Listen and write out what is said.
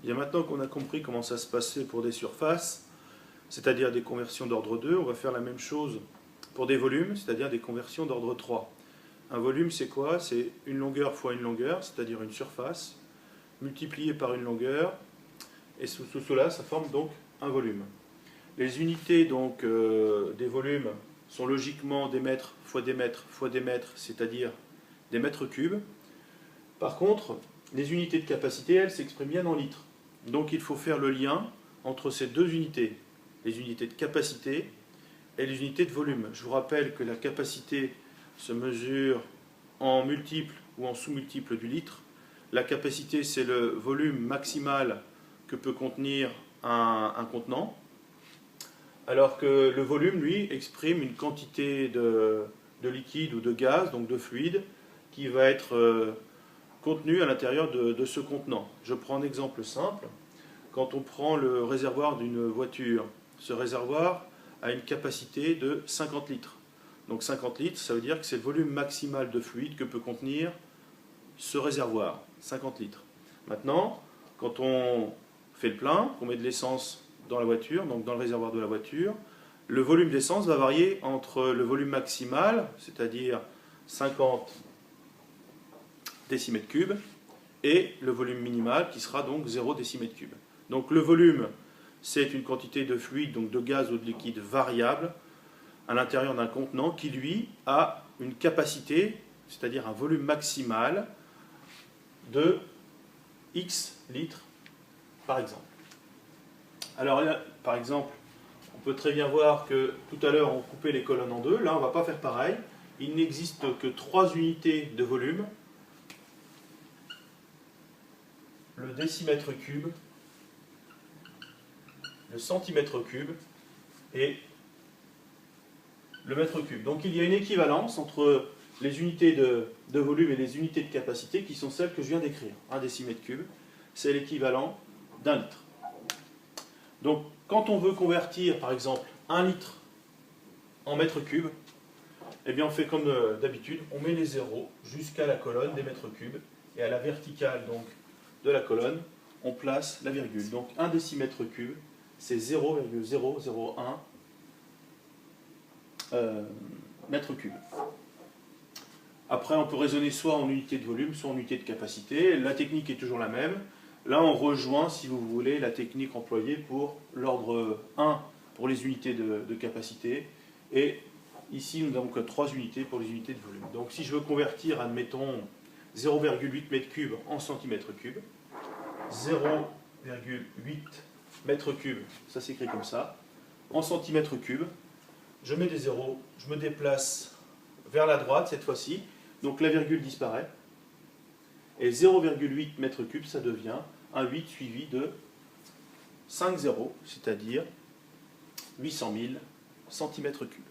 Bien, maintenant qu'on a compris comment ça se passait pour des surfaces, c'est-à-dire des conversions d'ordre 2, on va faire la même chose pour des volumes, c'est-à-dire des conversions d'ordre 3. Un volume, c'est quoi? C'est une longueur fois une longueur, c'est-à-dire une surface, multipliée par une longueur, et sous cela, ça forme donc un volume. Les unités donc, des volumes sont logiquement des mètres fois des mètres fois des mètres, c'est-à-dire des mètres cubes. Par contre, les unités de capacité, elles s'expriment bien en litres. Donc il faut faire le lien entre ces deux unités, les unités de capacité et les unités de volume. Je vous rappelle que la capacité se mesure en multiple ou en sous-multiple du litre. La capacité, c'est le volume maximal que peut contenir un contenant, alors que le volume, lui, exprime une quantité de liquide ou de gaz, donc de fluide, qui va être contenu à l'intérieur de ce contenant. Je prends un exemple simple. Quand on prend le réservoir d'une voiture, ce réservoir a une capacité de 50 litres. Donc 50 litres, ça veut dire que c'est le volume maximal de fluide que peut contenir ce réservoir, 50 litres. Maintenant, quand on fait le plein, qu'on met de l'essence dans la voiture, donc dans le réservoir de la voiture, le volume d'essence va varier entre le volume maximal, c'est-à-dire 50 décimètres cubes, et le volume minimal qui sera donc 0 décimètre cube. Donc le volume, c'est une quantité de fluide, donc de gaz ou de liquide variable, à l'intérieur d'un contenant qui, lui, a une capacité, c'est-à-dire un volume maximal de X litres, par exemple. Alors là, par exemple, on peut très bien voir que tout à l'heure, on coupait les colonnes en deux. Là, on ne va pas faire pareil. Il n'existe que 3 unités de volume. Le décimètre cube, le centimètre cube et le mètre cube. Donc il y a une équivalence entre les unités de volume et les unités de capacité qui sont celles que je viens d'écrire. Un décimètre cube, c'est l'équivalent d'un litre. Donc quand on veut convertir par exemple 1 litre en mètre cube, eh bien on fait comme d'habitude, on met les zéros jusqu'à la colonne des mètres cubes et à la verticale donc de la colonne, on place la virgule. Donc 1 décimètre cube, c'est 0,001 mètre cube. Après, on peut raisonner soit en unité de volume, soit en unité de capacité. La technique est toujours la même. Là, on rejoint, si vous voulez, la technique employée pour l'ordre 1 pour les unités de capacité. Et ici, nous n'avons que 3 unités pour les unités de volume. Donc, si je veux convertir, admettons, 0,8 mètres cubes en centimètres cubes, 0,8 mètres cubes, ça s'écrit comme ça, en centimètres cubes, je mets des zéros, je me déplace vers la droite cette fois-ci, donc la virgule disparaît, et 0,8 mètres cubes, ça devient un 8 suivi de 5 zéros, c'est-à-dire 800 000 centimètres cubes.